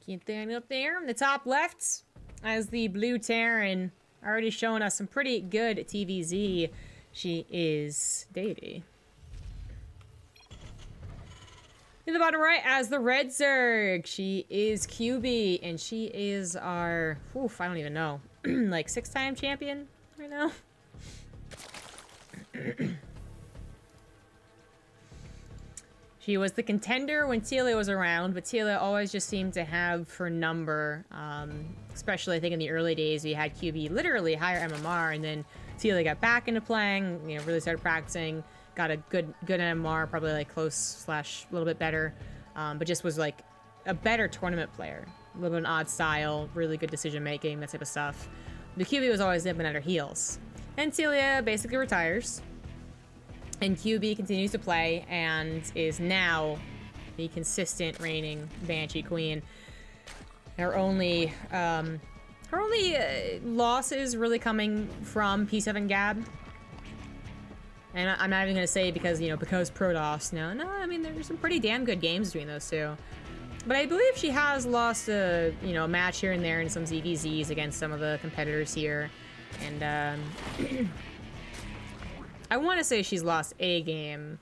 Get that up there in the top left as the blue Terran already showing us some pretty good TVZ. She is Deity. In the bottom right as the red Zerg, she is QB, and she is our, oof, I don't even know, like 6-time champion right now. She was the contender when Telia was around, but Telia always just seemed to have her number. Especially, I think, in the early days, we had QB literally higher MMR, and then Telia got back into playing, you know, really started practicing, got a good MMR, probably like close / a little bit better, but just was like a better tournament player. A little bit of an odd style, really good decision making, that type of stuff. The QB was always nipping at her heels. And Telia basically retires. And QB continues to play and is now the consistent reigning Banshee Queen. Her only losses really coming from P7 Gab. And I'm not even going to say because, you know, because Protoss. No, I mean, there's some pretty damn good games between those two. But I believe she has lost a, you know, a match here and there in some ZVZs against some of the competitors here. And, I want to say she's lost a game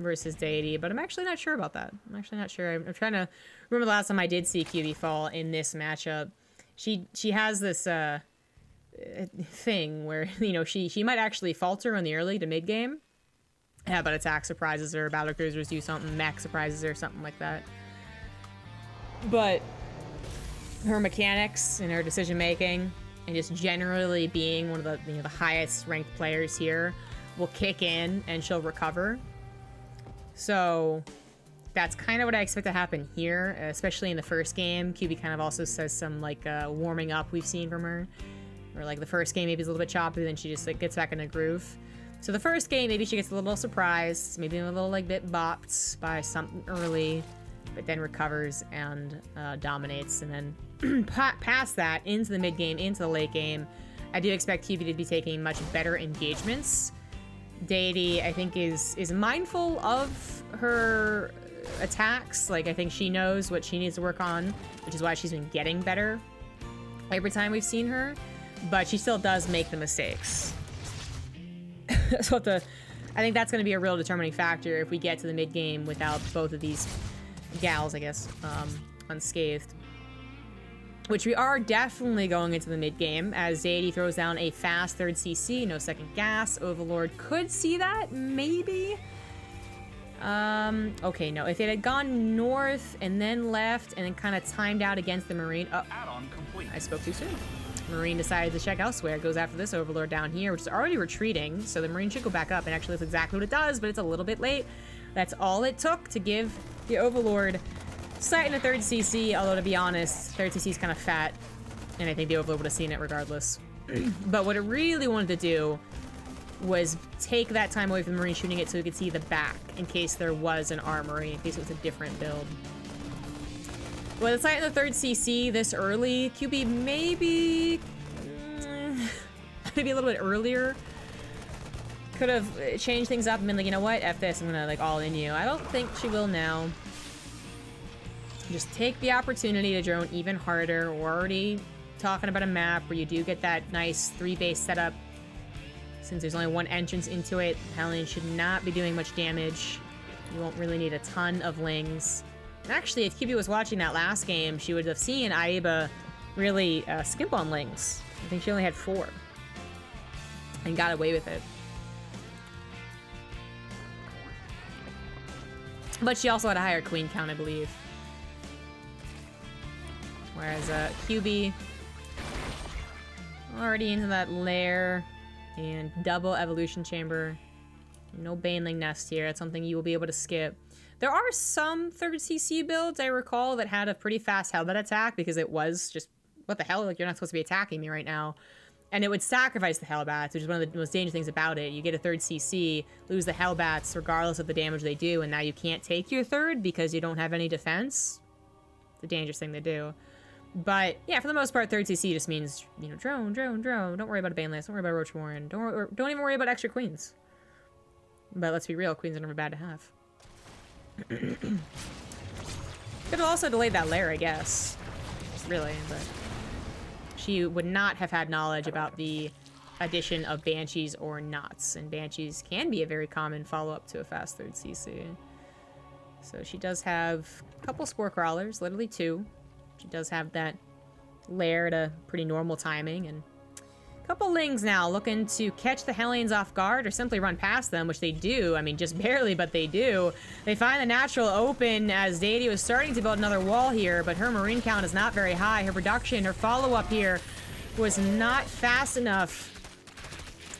versus Deity, but I'm actually not sure about that. I'm actually not sure. I'm trying to remember the last time I did see QB fall in this matchup. She has this thing where, you know, she might actually falter in the early to mid game. Yeah, but attack surprises her, battle cruisers do something, mech surprises her, something like that. But her mechanics and her decision making, and just generally being one of the, you know, the highest ranked players here, will kick in and she'll recover. So that's kind of what I expect to happen here, especially in the first game. QB kind of also says some like warming up we've seen from her, or like the first game maybe is a little bit choppy, then she just like gets back in a groove. So the first game maybe she gets a little surprised, maybe a little like bit bopped by something early, but then recovers and dominates, and then past that, into the mid game, into the late game, I do expect QB to be taking much better engagements. Deity, I think, is mindful of her attacks. Like, I think she knows what she needs to work on, which is why she's been getting better every time we've seen her. But she still does make the mistakes. So I think that's going to be a real determining factor if we get to the mid game without both of these gals, I guess, unscathed. Which we are definitely going into the mid-game, as Deity throws down a fast 3rd CC, no second gas. Overlord could see that, maybe? Okay, no. If it had gone north and then left and then kind of timed out against the Marine... Oh, add-on complete. I spoke too soon. Marine decided to check elsewhere. Goes after this Overlord down here, which is already retreating, so the Marine should go back up, and actually that's exactly what it does, but it's a little bit late. That's all it took to give the Overlord sight in a 3rd CC, although to be honest, 3rd CC is kind of fat, and I think the Overlord would have seen it regardless. But what it really wanted to do was take that time away from the Marine shooting it so we could see the back, in case there was an armory, in case it was a different build. With a sight in the 3rd CC this early, QB maybe a little bit earlier could have changed things up and been like, you know what, F this, I'm gonna like all in you. I don't think she will now. Just take the opportunity to drone even harder. We're already talking about a map where you do get that nice 3-base setup. Since there's only one entrance into it, Hellion should not be doing much damage. You won't really need a ton of lings. And actually, if QB was watching that last game, she would have seen Aiba really skimp on lings. I think she only had 4. And got away with it. But she also had a higher queen count, I believe. Whereas QB already into that lair and double evolution chamber. No Baneling nest here. That's something you will be able to skip. There are some 3rd CC builds I recall that had a pretty fast Hellbat attack because it was just, what the hell, like you're not supposed to be attacking me right now. And it would sacrifice the Hellbats, which is one of the most dangerous things about it. You get a 3rd CC, lose the Hellbats regardless of the damage they do, and now you can't take your 3rd because you don't have any defense. It's a dangerous thing to do. But yeah, for the most part, 3rd CC just means, you know, drone. Don't worry about a Baneless. Don't worry about Roach Warren. Don't even worry about extra queens. But let's be real, queens are never bad to have. Could have also delayed that lair, I guess. Really, but she would not have had knowledge about the addition of Banshees or knots, and Banshees can be a very common follow-up to a fast third CC. So she does have a couple Spore Crawlers, literally 2. She does have that lair at a pretty normal timing, and a couple Lings now looking to catch the Hellions off guard or simply run past them, which they do. I mean, just barely, but they do. They find the natural open as Deity was starting to build another wall here, but her Marine count is not very high. Her production, her follow-up here was not fast enough.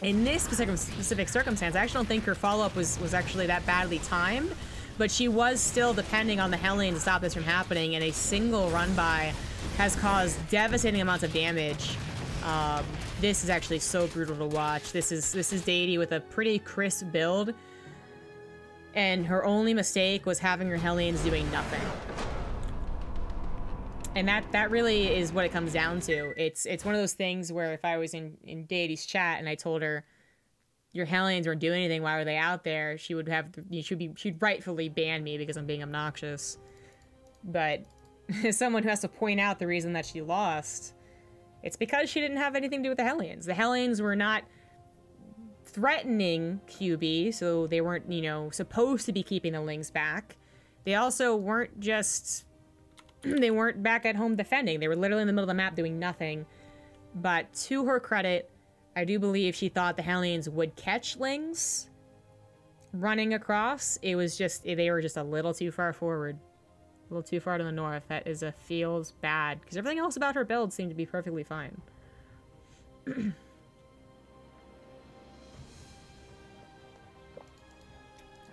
In this specific circumstance, I actually don't think her follow-up was actually that badly timed, but she was still depending on the Hellions to stop this from happening, and a single run-by has caused devastating amounts of damage. This is actually so brutal to watch. This is Deity with a pretty crisp build, and her only mistake was having her Hellions doing nothing. And that really is what it comes down to. It's one of those things where if I was in Deity's chat and I told her, your Hellions weren't doing anything, why were they out there? She'd rightfully ban me because I'm being obnoxious. But as someone who has to point out the reason that she lost, it's because she didn't have anything to do with the Hellions. The Hellions were not threatening QB, so they weren't, you know, supposed to be keeping the Lings back. They also weren't just... they weren't back at home defending. They were literally in the middle of the map doing nothing. But to her credit, I do believe she thought the Hellions would catch Lings running across. It was just, they were just a little too far forward. A little too far to the north. That feels bad. Because everything else about her build seemed to be perfectly fine.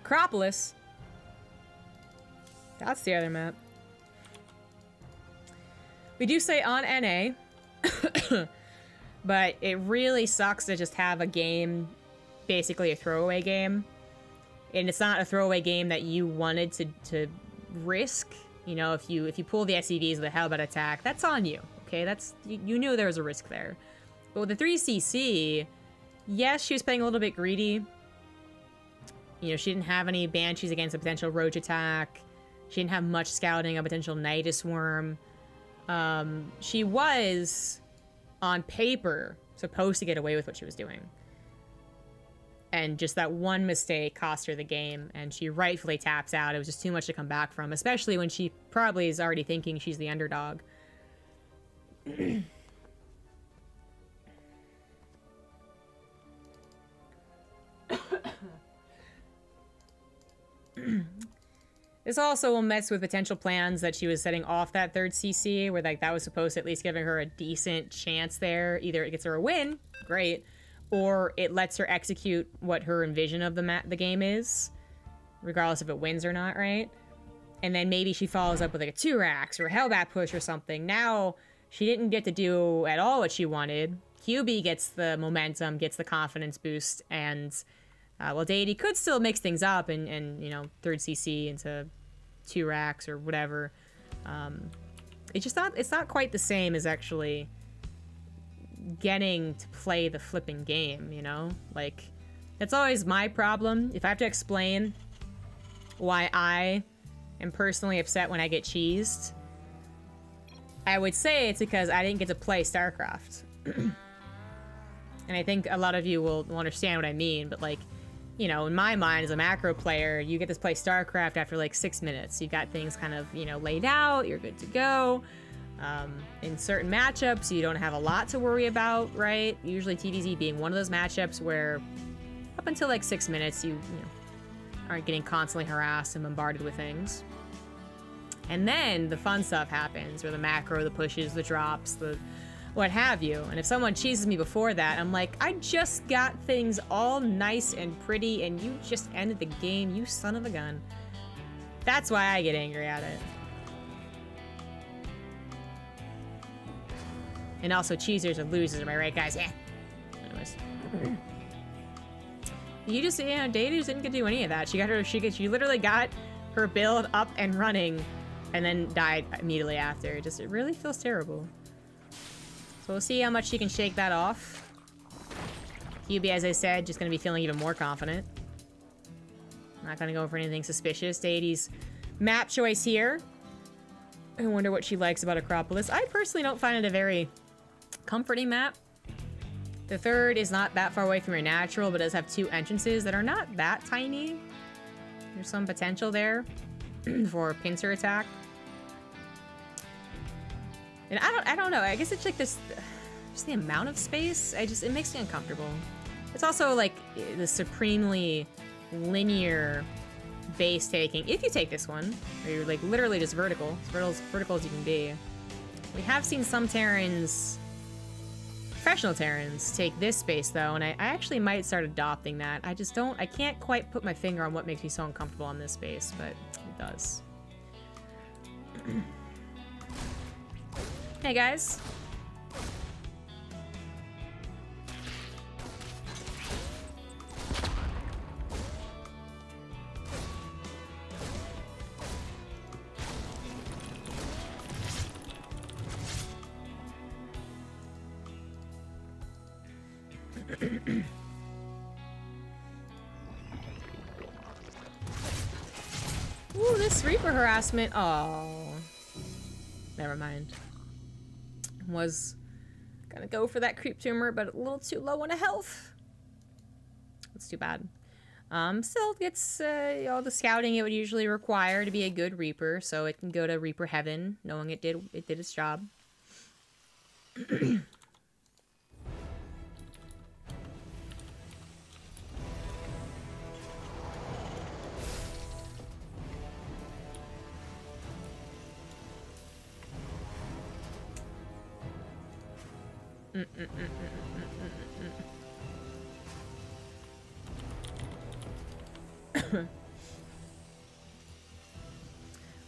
Acropolis. That's the other map. We do say on NA, but it really sucks to just have a game, basically a throwaway game. And it's not a throwaway game that you wanted to risk. You know, if you pull the SCVs with a Hellbat attack, that's on you, okay? You knew there was a risk there. But with the 3CC, yes, she was playing a little bit greedy. You know, she didn't have any Banshees against a potential Roach attack. She didn't have much scouting a potential Nidus Worm. She was, on paper, supposed to get away with what she was doing. And just that one mistake cost her the game, and she rightfully taps out. It was just too much to come back from, especially when she probably is already thinking she's the underdog. This also messed with potential plans that she was setting off that third CC, where like that was supposed to at least giving her a decent chance there. Either it gets her a win, great, or it lets her execute what her envision of the game is, regardless if it wins or not, right? And then maybe she follows up with like a 2-Rax or a Hellbat push or something. Now she didn't get to do at all what she wanted. QB gets the momentum, gets the confidence boost, and well, Deity could still mix things up and you know, third CC into 2-Rax or whatever. It's not quite the same as actually getting to play the flipping game, you know? Like, that's always my problem. If I have to explain why I am personally upset when I get cheesed, I would say it's because I didn't get to play StarCraft. And I think a lot of you will understand what I mean, but like, you know, in my mind as a macro player, you get to play StarCraft after like 6 minutes. You've got things kind of, you know, laid out, you're good to go. In certain matchups, you don't have a lot to worry about, right? Usually TVZ being one of those matchups where up until like 6 minutes, you know, aren't getting constantly harassed and bombarded with things. And then the fun stuff happens, where the macro, the pushes, the drops, the what have you. And if someone cheeses me before that, I'm like, I just got things all nice and pretty and you just ended the game, you son of a gun. That's why I get angry at it. And also cheesers are losers, am I right, guys? Yeah. Anyways. You just, you know, Deity just didn't get to do any of that. She literally got her build up and running and then died immediately after. It really feels terrible. So we'll see how much she can shake that off. QB, as I said, just going to be feeling even more confident. Not going to go for anything suspicious. Deity's map choice here. I wonder what she likes about Acropolis. I personally don't find it a very comforting map. The third is not that far away from your natural, but does have two entrances that are not that tiny. There's some potential there for a pincer attack. And I don't know. I guess it's like this, just the amount of space. It makes me uncomfortable. It's also like the supremely linear base taking. If you take this one, where you're like literally just vertical, as vertical as you can be. We have seen some Terrans, professional Terrans, take this space though, and I actually might start adopting that. I can't quite put my finger on what makes me so uncomfortable on this space, but it does. Hey guys. Ooh, this Reaper harassment. Oh. Never mind. Was gonna go for that creep tumor, but a little too low on a health. That's too bad. Still gets all the scouting it would usually require to be a good Reaper, so it can go to Reaper Heaven, knowing it did its job.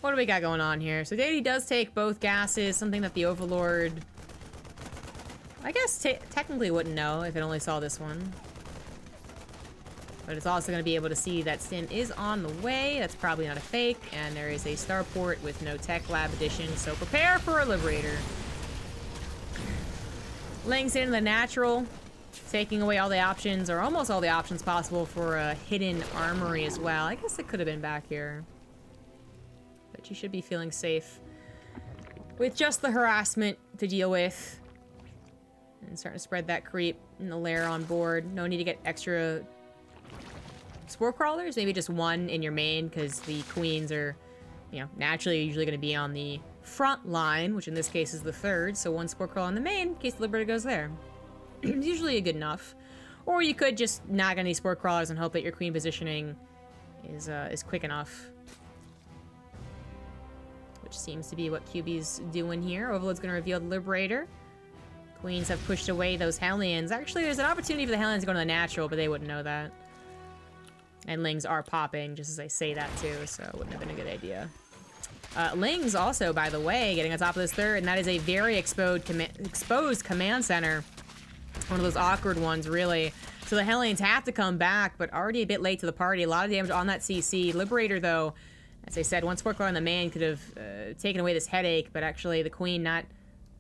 What do we got going on here? So Deity does take both gases, something that the Overlord, I guess, technically wouldn't know if it only saw this one. But it's also going to be able to see that Stim is on the way. That's probably not a fake. And there is a starport with no tech lab addition, so prepare for a Liberator. Ling's in the natural, taking away all the options, or almost all the options possible for a hidden armory as well. I guess it could have been back here. But you should be feeling safe with just the harassment to deal with. And starting to spread that creep in the lair on board. No need to get extra spore crawlers. Maybe just one in your main, because the queens are, you know, naturally usually going to be on the front line, which in this case is the third. So one spore crawler on the main, in case the Liberator goes there. Usually good enough. Or you could just knock on these spore crawlers and hope that your queen positioning is quick enough. Which seems to be what QB's doing here. Overload's going to reveal the Liberator. Queens have pushed away those Hellions. Actually, there's an opportunity for the Hellions to go to the natural, but they wouldn't know that. And Lings are popping, just as I say that too, so it wouldn't have been a good idea. Lings also, by the way, getting on top of this third, and that is a very exposed command center. One of those awkward ones, really. So the Hellions have to come back, but already a bit late to the party. A lot of damage on that CC. Liberator, though, as I said, one sport crawler on the main could have taken away this headache, but actually the queen not...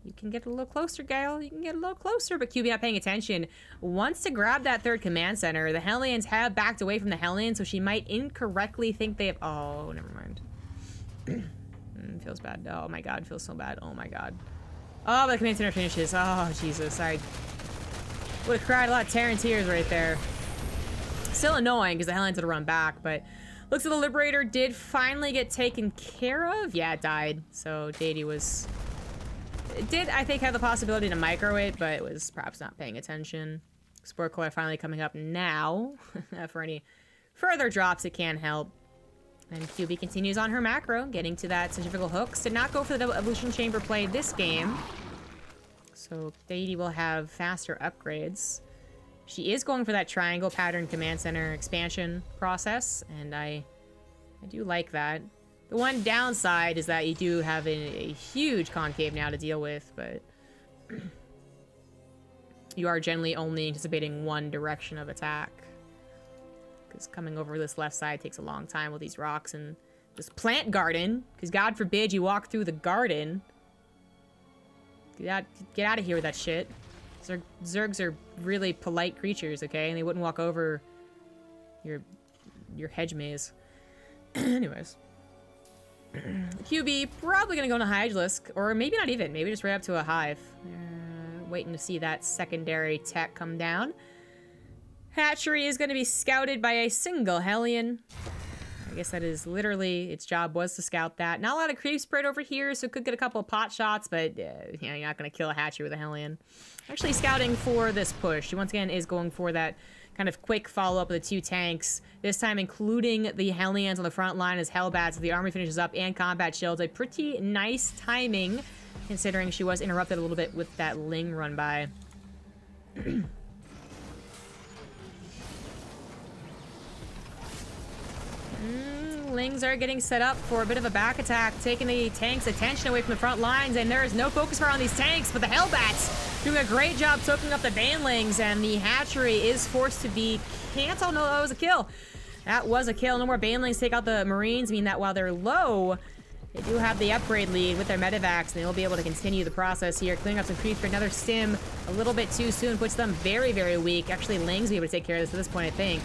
You can get a little closer, Gale. You can get a little closer, but QB not paying attention. Wants to grab that third command center. The Hellions have backed away from the Hellions, so she might incorrectly think they have... Oh, never mind. Feels bad. Oh my god, feels so bad. Oh my god. Oh, the command center finishes. Oh, Jesus. I would have cried a lot of Terran tears right there. Still annoying, because the Hellions had to run back, but... Looks like the Liberator did finally get taken care of. Yeah, it died. So, Deity was... It did, I think, have the possibility to micro it, but it was perhaps not paying attention. Spore Core finally coming up now. For any further drops, it can help. And QB continues on her macro, getting to that centrifugal hooks. Did not go for the double evolution chamber play this game. So Deity will have faster upgrades. She is going for that triangle pattern command center expansion process, and I do like that. The one downside is that you do have a huge concave now to deal with, but you are generally only anticipating one direction of attack. Because coming over this left side takes a long time with these rocks and this plant garden. Because God forbid you walk through the garden. Get out of here with that shit. Zergs are really polite creatures, okay? And they wouldn't walk over your hedge maze. Anyways. QB probably gonna go into Hydralisk, or maybe not even, maybe just right up to a Hive. Waiting to see that secondary tech come down. Hatchery is gonna be scouted by a single Hellion. I guess that is literally, its job was to scout that. Not a lot of creep spread over here, so could get a couple of pot shots, but you're not gonna kill a hatchery with a Hellion. Actually scouting for this push. She once again is going for that kind of quick follow-up of the 2 tanks, this time including the Hellions on the front line as Hellbats as the army finishes up and combat shields. A pretty nice timing, considering she was interrupted a little bit with that Ling run by. Lings are getting set up for a bit of a back attack, taking the tanks' attention away from the front lines, and there is no focus fire on these tanks, but the Hellbats doing a great job soaking up the Banelings, and the hatchery is forced to be canceled. No, that was a kill. That was a kill. No more Banelings take out the Marines, meaning that while they're low, they do have the upgrade lead with their Medivacs, and they will be able to continue the process here, clearing up some creep for another stim a little bit too soon, puts them very, very weak. Actually, Lings will be able to take care of this at this point, I think.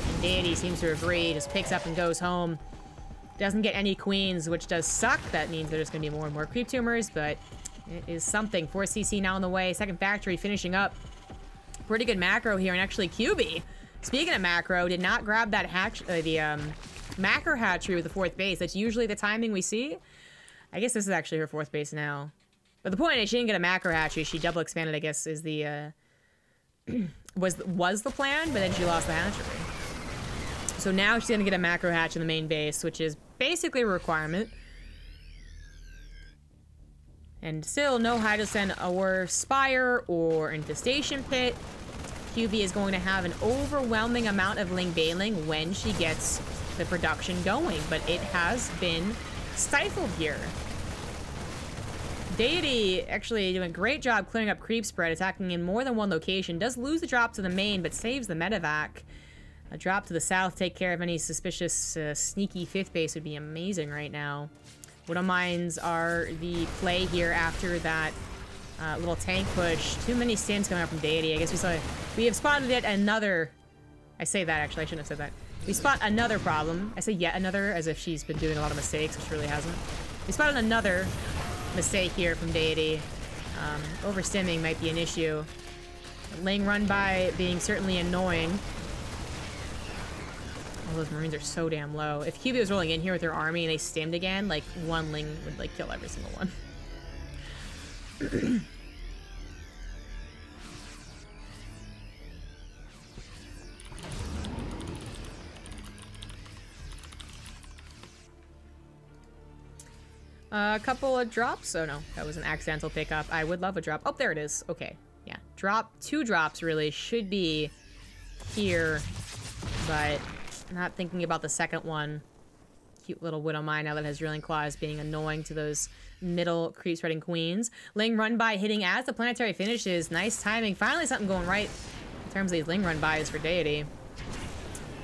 And Deity seems to agree, just picks up and goes home. Doesn't get any queens, which does suck. That means there's going to be more and more creep tumors, but it is something. 4 CC now on the way. Second factory finishing up. Pretty good macro here, and actually QB, speaking of macro, did not grab that macro hatchery with the 4th base. That's usually the timing we see. I guess this is actually her 4th base now. But the point is, she didn't get a macro hatchery. She double expanded, I guess, is the was the plan, but then she lost the hatchery. So now she's gonna get a macro hatch in the main base, which is basically a requirement. And still no Hydrosen or Spire or Infestation Pit. QB is going to have an overwhelming amount of Ling Bailing when she gets the production going, but it has been stifled here. Deity actually doing a great job clearing up creep spread, attacking in more than one location. Does lose the drop to the main, but saves the medevac. A drop to the south, take care of any suspicious, sneaky 5th base would be amazing right now. Widow Mines are the play here after that little tank push. Too many stims coming out from Deity. I guess we have spotted yet another... I say that, actually, I shouldn't have said that. We spot another problem. I say yet another, as if she's been doing a lot of mistakes, which really hasn't. We spotted another mistake here from Deity. Overstimming might be an issue. Ling run by being certainly annoying. All those Marines are so damn low. If QB was rolling in here with their army and they stimmed again, like, one Ling would, like, kill every single one. A couple of drops. Oh, no. That was an accidental pickup. I would love a drop. Oh, there it is. Okay. Yeah. 2 drops, really, should be here, but... not thinking about the second one. Cute little Widow Mine now that has Drilling Claws being annoying to those middle creep spreading queens. Ling run by hitting as the planetary finishes. Nice timing. Finally something going right in terms of these Ling run bys for Deity.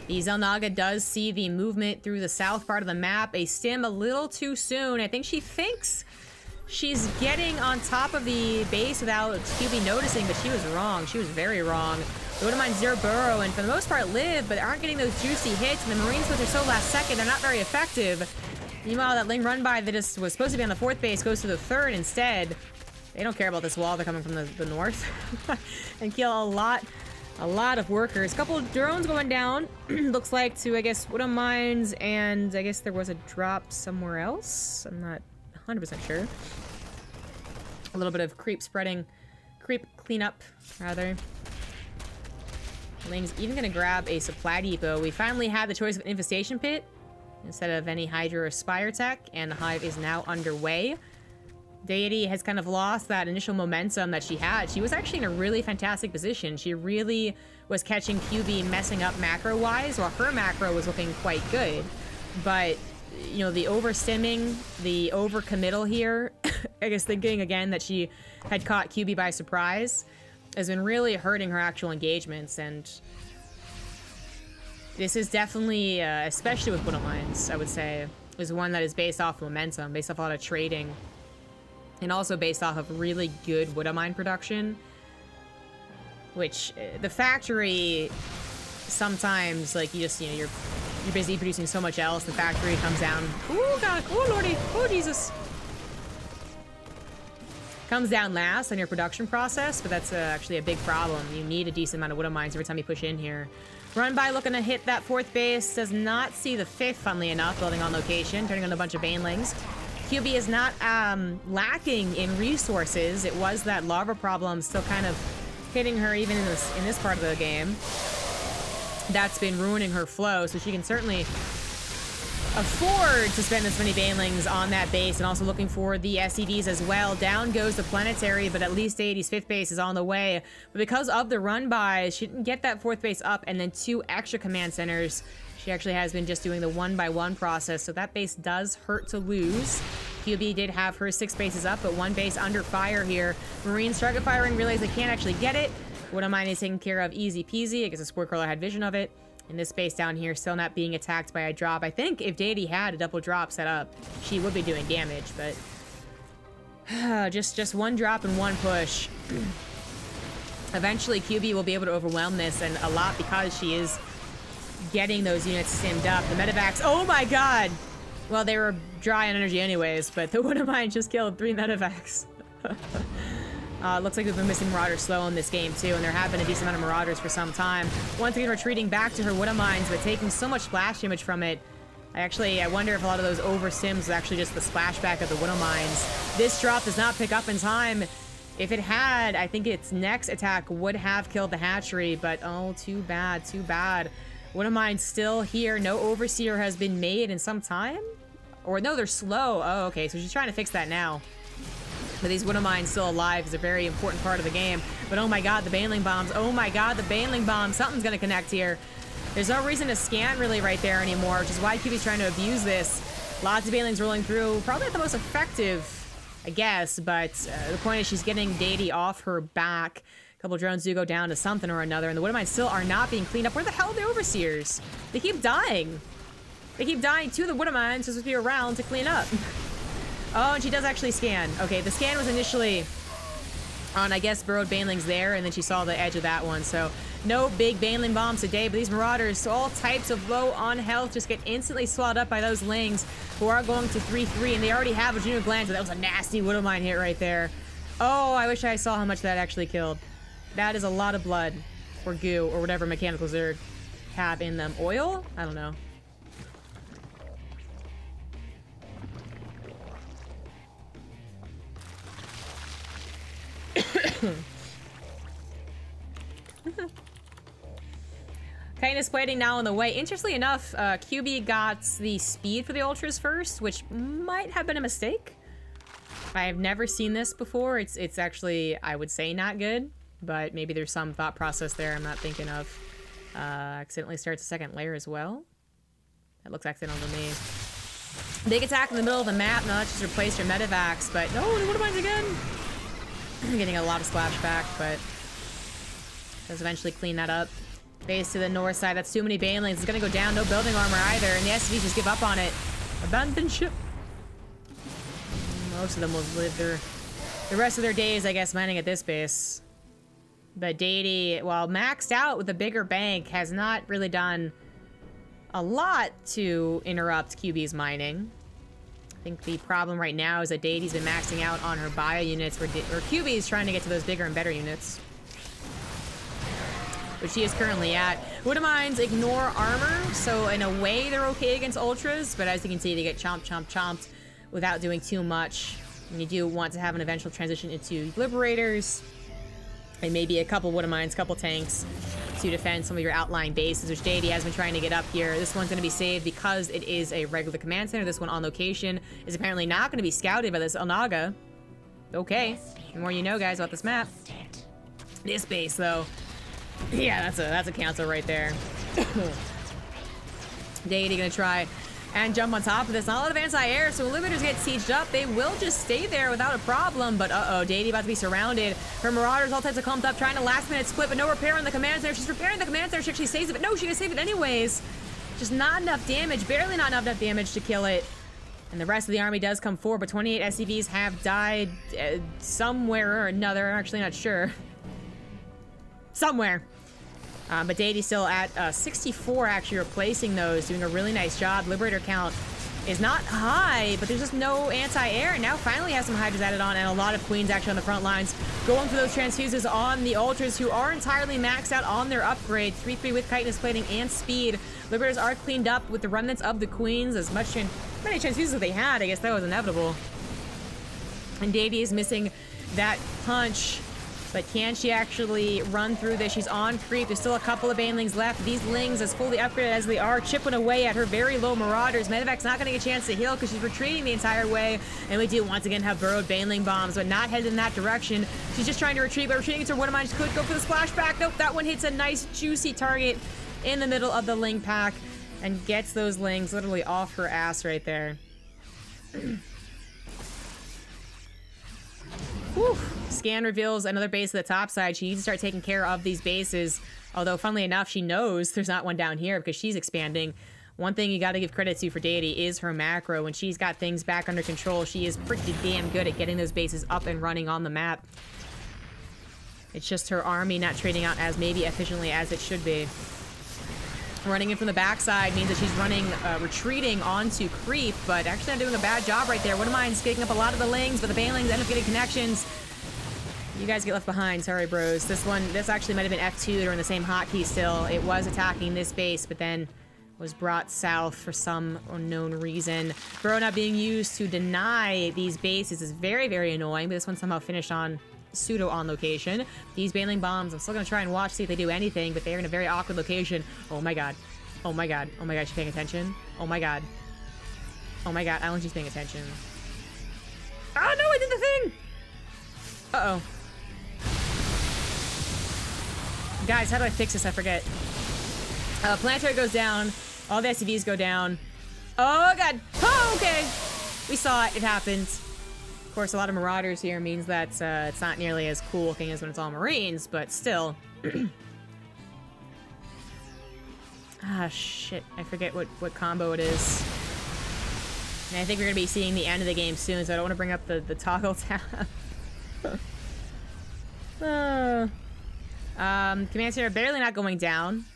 The Xel'Naga does see the movement through the south part of the map. A stim a little too soon. I think she thinks she's getting on top of the base without QB noticing, but she was wrong. She was very wrong. Widow Mine 0 burrow, and for the most part live, but aren't getting those juicy hits, and the Marines, which are so last second, they're not very effective. Meanwhile, that Ling run by that was supposed to be on the 4th base goes to the 3rd instead. They don't care about this wall. They're coming from the north. And kill a lot of workers. Couple of drones going down. Looks like to, I guess, Widow Mines, and I guess there was a drop somewhere else. I'm not 100% sure. A little bit of creep cleanup, rather. Ling's even gonna grab a supply depot. We finally had the choice of an infestation pit instead of any Hydra or Spire tech, and the Hive is now underway. Deity has kind of lost that initial momentum that she had. She was actually in a really fantastic position. She really was catching QB messing up macro-wise, while her macro was looking quite good. But, you know, the overstimming, the over-committal here, I guess thinking again that she had caught QB by surprise, has been really hurting her actual engagements, and this is definitely, especially with Widow Mines, I would say, is one that is based off momentum, based off a lot of trading, and also based off of really good Widow Mine production, which the factory sometimes, like, you just, you know, you're busy producing so much else. The factory comes down. Ooh, God. Oh, Lordy. Oh, Jesus. Comes down last on your production process, but that's actually a big problem. You need a decent amount of widow mines every time you push in here. Run by looking to hit that 4th base. Does not see the 5th, funnily enough, building on location, turning on a bunch of banelings. QB is not lacking in resources. It was that lava problem still kind of hitting her even in this part of the game. That's been ruining her flow, so she can certainly afford to spend this many banelings on that base, and also looking for the SCVs as well. Down goes the planetary, but at least Deity's 5th base is on the way. But because of the run by, she didn't get that 4th base up, and then 2 extra command centers. She actually has been just doing the 1-by-1 process, so that base does hurt to lose. QB did have her 6 bases up, but 1 base under fire here. Marines target firing, realize they can't actually get it. Widow Mine is taken care of easy peasy. I guess the Squirt Crawler had vision of it. And this base down here still not being attacked by a drop. I think if Deity had a double drop set up, she would be doing damage, but just 1 drop and 1 push. Eventually, QB will be able to overwhelm this, and a lot because she is getting those units simmed up. The medevacs, oh my god! Well, they were dry on energy anyways, but the Widow Mine just killed 3 medevacs. Looks like we've been missing Marauders slow in this game too, and there have been a decent amount of Marauders for some time. Once again, retreating back to her Widow Mines, but taking so much splash damage from it. I wonder if a lot of those over sims is actually just the splashback of the Widow Mines. This drop does not pick up in time. If it had, I think its next attack would have killed the hatchery, but oh, too bad, too bad. Widow Mines still here. No Overseer has been made in some time? Or no, they're slow. Oh, okay, so she's trying to fix that now. But these Widow Mines still alive is a very important part of the game. But oh my god, the Baneling Bombs. Oh my god, the Baneling Bombs. Something's gonna connect here. There's no reason to scan really right there anymore, which is why QB's trying to abuse this. Lots of Banelings rolling through. Probably not the most effective, I guess, but the point is she's getting Deity off her back. A couple drones do go down to something or another, and the Widow Mines still are not being cleaned up. Where the hell are the Overseers? They keep dying. They keep dying to the Widow Mines, supposed to be around to clean up. Oh, and she does actually scan. Okay, the scan was initially on, I guess, burrowed Banelings there, and then she saw the edge of that one. So no big Baneling bombs today, but these Marauders, all types of low on health, just get instantly swallowed up by those Lings who are going to 3-3, and they already have a Junior Gland, so that was a nasty Widow Mine hit right there. Oh, I wish I saw how much that actually killed. That is a lot of blood, or goo, or whatever Mechanical Zerg have in them. Oil? I don't know. Kindness plating now on the way. Interestingly enough, QB got the speed for the Ultras first, which might have been a mistake. I have never seen this before. It's actually, I would say, not good, but maybe there's some thought process there I'm not thinking of. Accidentally starts a second layer as well. That looks accidental to me. Big attack in the middle of the map. Now that's just replaced your medevacs, but no, what am I again? I'm getting a lot of splashback, but does eventually clean that up. Base to the north side. That's too many Banelings. It's gonna go down. No building armor either, and the SCVs just give up on it. Abandoned ship. Most of them will live the rest of their days, I guess, mining at this base. But Deity, while maxed out with a bigger bank, has not really done a lot to interrupt QB's mining. I think the problem right now is that Deity's been maxing out on her bio units, where QB is trying to get to those bigger and better units, which she is currently at. Widow Mines ignore armor, so in a way they're okay against Ultras, but as you can see, they get chomped without doing too much. And you do want to have an eventual transition into Liberators, and maybe a couple Widow Mines, couple tanks to defend some of your outlying bases, which Deity has been trying to get up here. This one's going to be saved because it is a regular command center. This one on location is apparently not going to be scouted by this Onaga. Okay, the more you know, guys, about this map. This base, though, yeah, that's a cancel right there. Deity gonna try and jump on top of this. Not a lot of anti-air, so when Liberators get sieged up, they will just stay there without a problem. But uh-oh, Deity about to be surrounded. Her Marauders all types of clumped up, trying to last-minute split, but no repair on the command center. She's repairing the command center. She actually saves it, but no, she can save it anyways. Just not enough damage, barely not enough damage to kill it. And the rest of the army does come forward, but 28 SCVs have died somewhere or another. I'm actually not sure. Somewhere. But Deity's still at 64, actually replacing those, doing a really nice job. Liberator count is not high, but there's just no anti-air. Now finally has some Hydras added on, and a lot of Queens actually on the front lines. Going for those transfuses on the Ultras, who are entirely maxed out on their upgrade. 3-3 with chitinous plating and speed. Liberators are cleaned up with the remnants of the Queens. As many transfuses as they had, I guess that was inevitable. And Deity is missing that punch. But can she actually run through this? She's on creep. There's still a couple of Banelings left. These Lings, as fully upgraded as they are, chipping away at her very low Marauders. Medevac's not going to get a chance to heal because she's retreating the entire way. And we do once again have burrowed Baneling bombs, but not headed in that direction. She's just trying to retreat, but retreating to her one of mine. She could go for the splashback. Nope, that one hits a nice, juicy target in the middle of the Ling pack and gets those Lings literally off her ass right there. Whew. Scan reveals another base at the top side. She needs to start taking care of these bases. Although, funnily enough, she knows there's not one down here because she's expanding. One thing you got to give credit to for Deity is her macro. When she's got things back under control, she is pretty damn good at getting those bases up and running on the map. It's just her army not trading out as maybe efficiently as it should be. Running in from the backside means that she's retreating onto creep, but actually not doing a bad job right there. Wouldn't mind picking up a lot of the Lings, but the Banelings end up getting connections. You guys get left behind. Sorry, bros. This actually might have been F2. They're in the same hotkey still. It was attacking this base, but then was brought south for some unknown reason. Burrow not being used to deny these bases is very, very annoying, but this one somehow finished on pseudo on location. These Baneling bombs, I'm still gonna try and watch, see if they do anything, but they're in a very awkward location. Oh my god. Oh my god. Oh my god, she's paying attention. Oh my god. Oh my god, I don't think she's paying attention. Oh no, I did the thing! Uh-oh. Guys, how do I fix this? I forget. Planetary goes down. All the SCVs go down. Oh god. Oh, okay. We saw it. It happened. Of course, a lot of Marauders here means that it's not nearly as cool looking as when it's all Marines, but still. Ah, shit. I forget what combo it is. And I think we're going to be seeing the end of the game soon, so I don't want to bring up the toggle tab. Command Center barely not going down.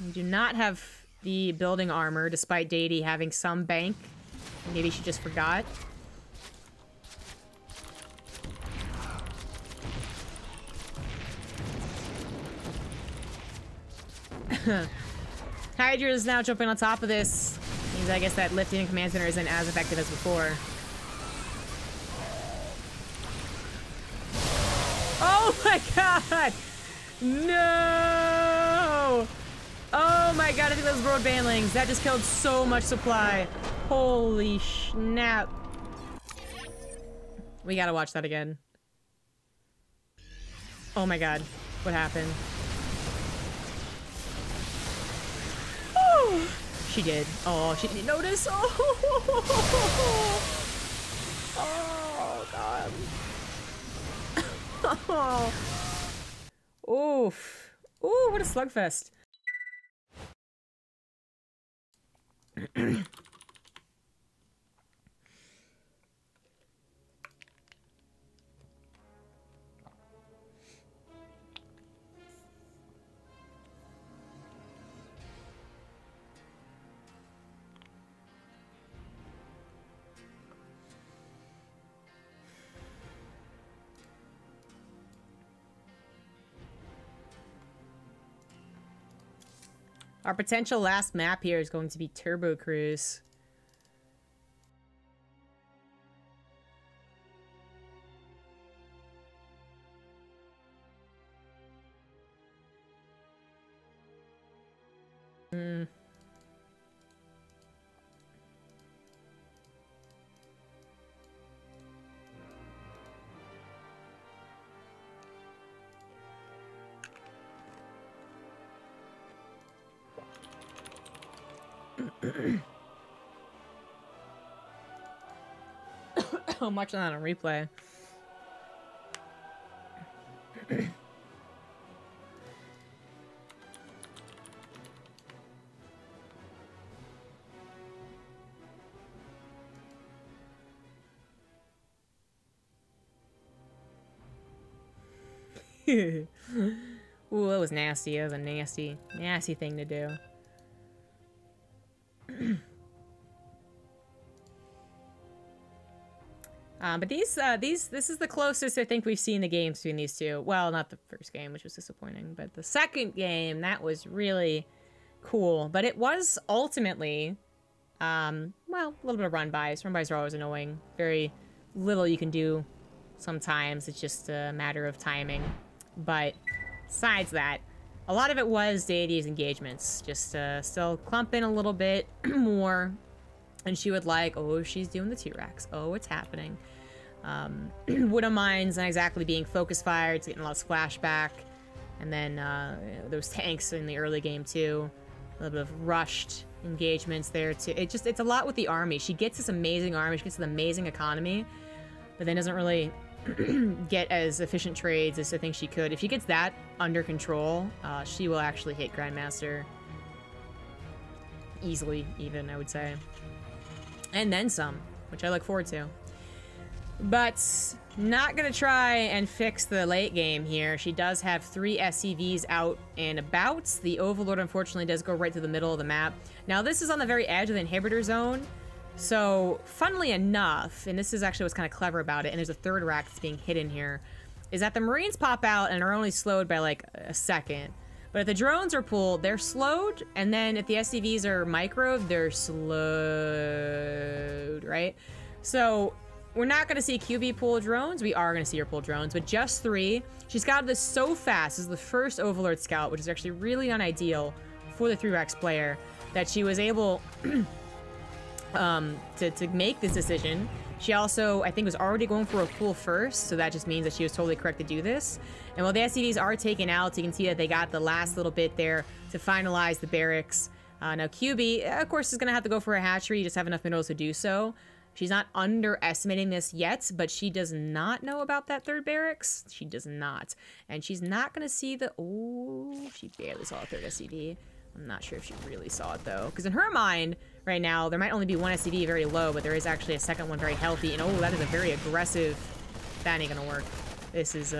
We do not have the building armor, despite Deity having some bank. Maybe she just forgot. Hydra is now jumping on top of this. Means I guess that lifting in Command Center isn't as effective as before. Oh my god! No! Oh my god, I think those road Banelings. That just killed so much supply. Holy snap. We gotta watch that again. Oh my god. What happened? Oh! She did. Oh, she didn't notice. Oh! Oh, god. Oh. Oof. Ooh, what a slugfest. Our potential last map here is going to be Turbo Cruise. I'm watching that on replay. Ooh, that was nasty. That was a nasty, nasty thing to do. But this is the closest I think we've seen the games between these two. Well, not the first game, which was disappointing, but the second game, that was really cool. But it was ultimately, well, a little bit of run-bys. Run-bys are always annoying. Very little you can do sometimes. It's just a matter of timing. But besides that, a lot of it was Deity's engagements. Just still clumping a little bit more. And she would like, oh, she's doing the T-Rex. Oh, it's happening. Widow Mine's not exactly being focus fired. It's getting a lot of splashback. And then those tanks in the early game, too. A little bit of rushed engagements there, too. It's a lot with the army. She gets this amazing army. She gets this amazing economy. But then doesn't really get as efficient trades as I think she could. If she gets that under control, she will actually hit Grandmaster. Easily, even, I would say. And then some, which I look forward to. But not gonna try and fix the late game here. She does have 3 SCVs out and about. The Overlord, unfortunately, does go right to the middle of the map. Now, this is on the very edge of the inhibitor zone. So, funnily enough, and this is actually what's kind of clever about it, and there's a third rack that's being hidden here, is that the Marines pop out and are only slowed by, like, a second. But if the drones are pulled, they're slowed, and then if the SCVs are microed, they're slowed, right? So, we're not going to see QB pull drones. We are going to see her pull drones, but just 3. She's got this so fast. This is the first Overlord Scout, which is actually really not ideal for the 3-Rex player, that she was able to make this decision. She also, I think, was already going for a pull first, so that just means that she was totally correct to do this. And while the SCVs are taken out, you can see that they got the last little bit there to finalize the barracks. Now, QB, of course, is going to have to go for a hatchery. You just have enough minerals to do so. She's not underestimating this yet, but she does not know about that third barracks. She does not. And she's not going to see the... Oh, she barely saw a third SCV. I'm not sure if she really saw it, though. Because in her mind, right now, there might only be one SCV very low, but there is actually a second one very healthy. And, oh, that is a very aggressive... That ain't going to work. This is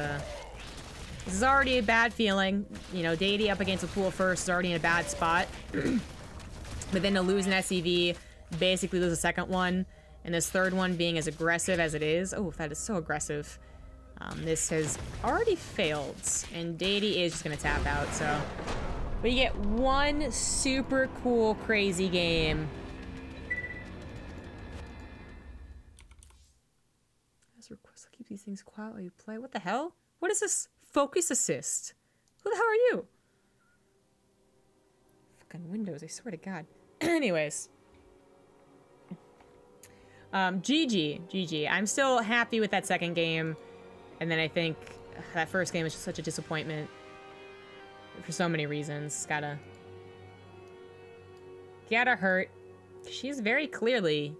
already a bad feeling. You know, Deity up against a pool first is already in a bad spot. But then to lose an SCV, basically lose a second one. And this third one being as aggressive as it is. Oh, that is so aggressive. This has already failed. And Deity is just going to tap out, so... But you get one super cool, crazy game. As request, I'll keep these things quiet while you play. What the hell? What is this? Focus assist. Who the hell are you? Fucking Windows, I swear to God. Anyways. GG. I'm still happy with that second game. And then I think that first game was just such a disappointment. For so many reasons. Gotta hurt. She's very clearly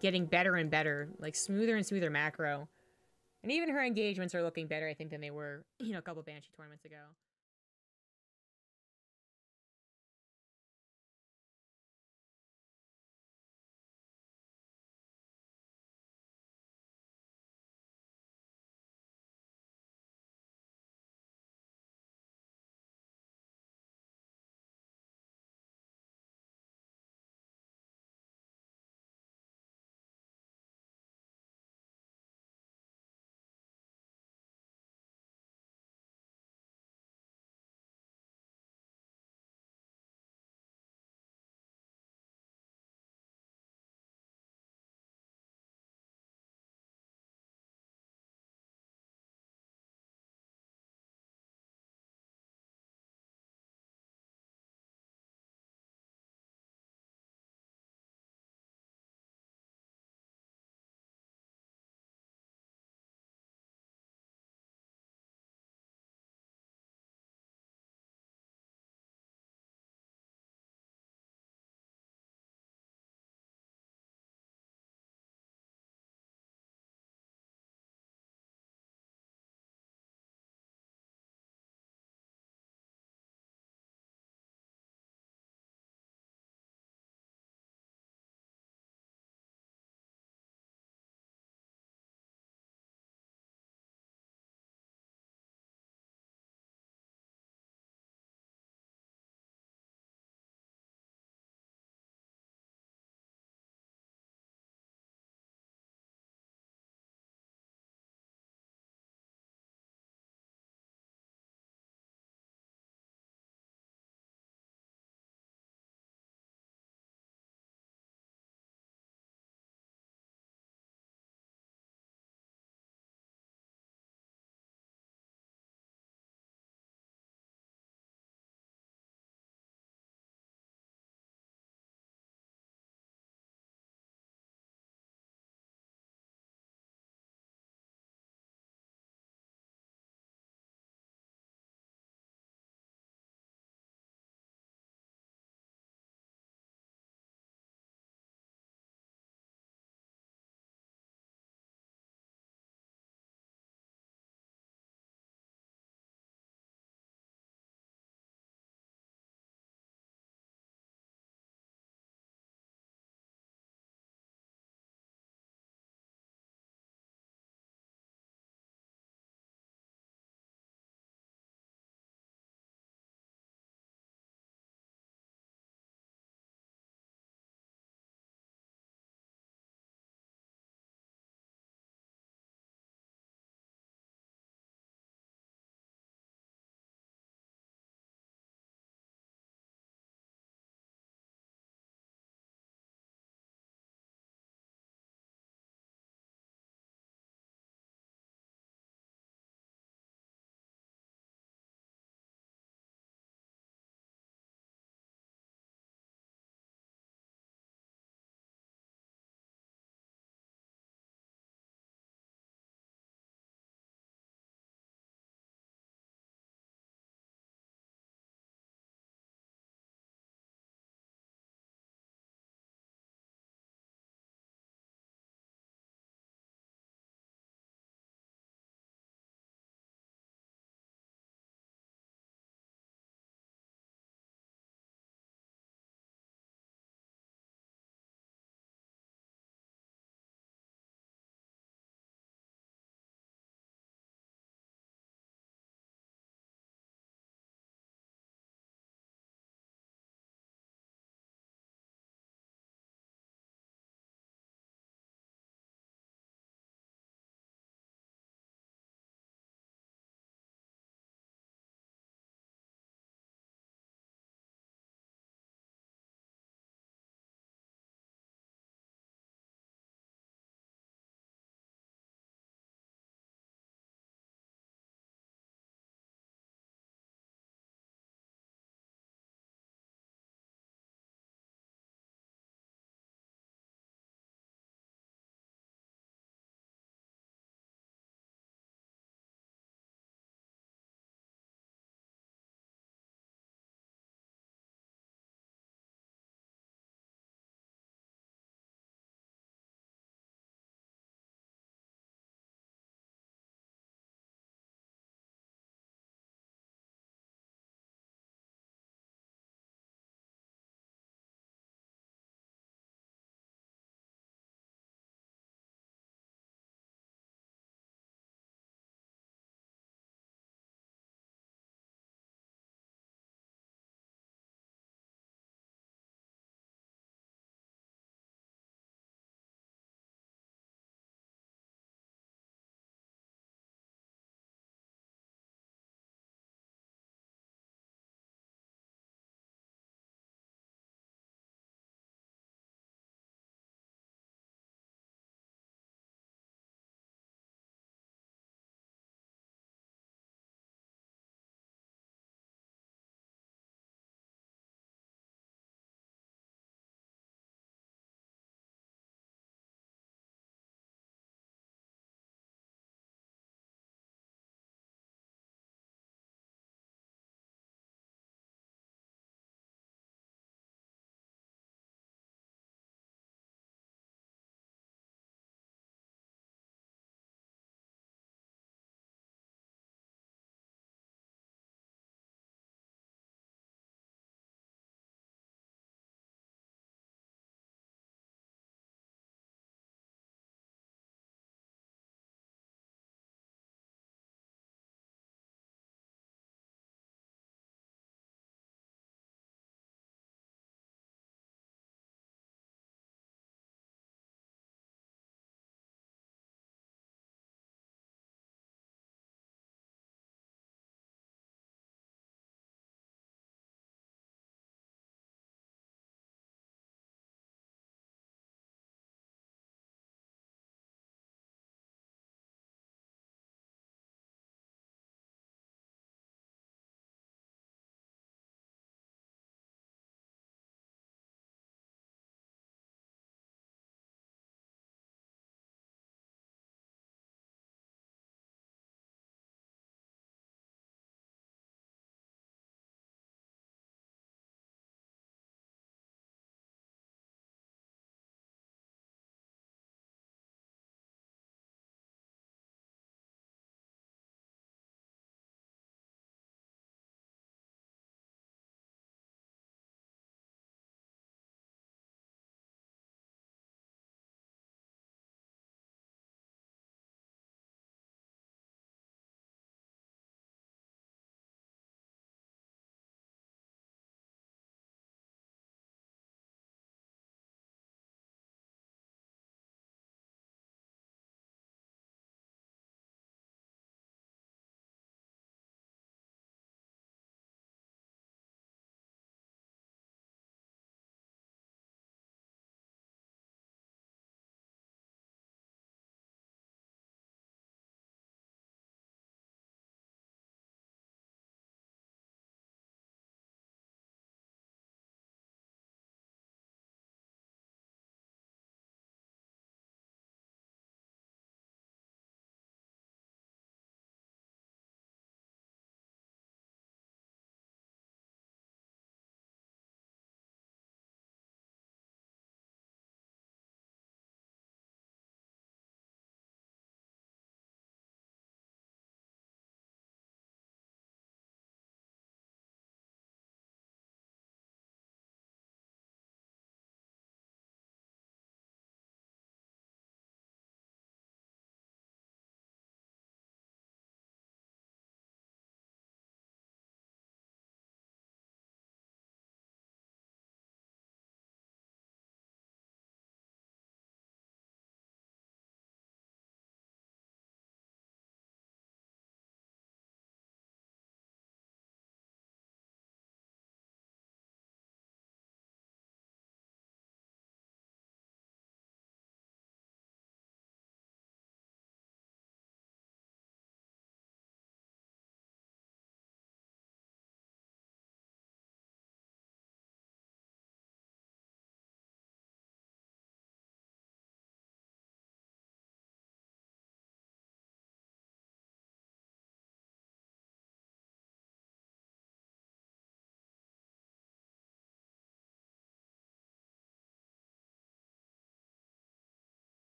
getting better and better. Like, smoother and smoother macro. And even her engagements are looking better, I think, than they were, you know, a couple Banshee tournaments ago.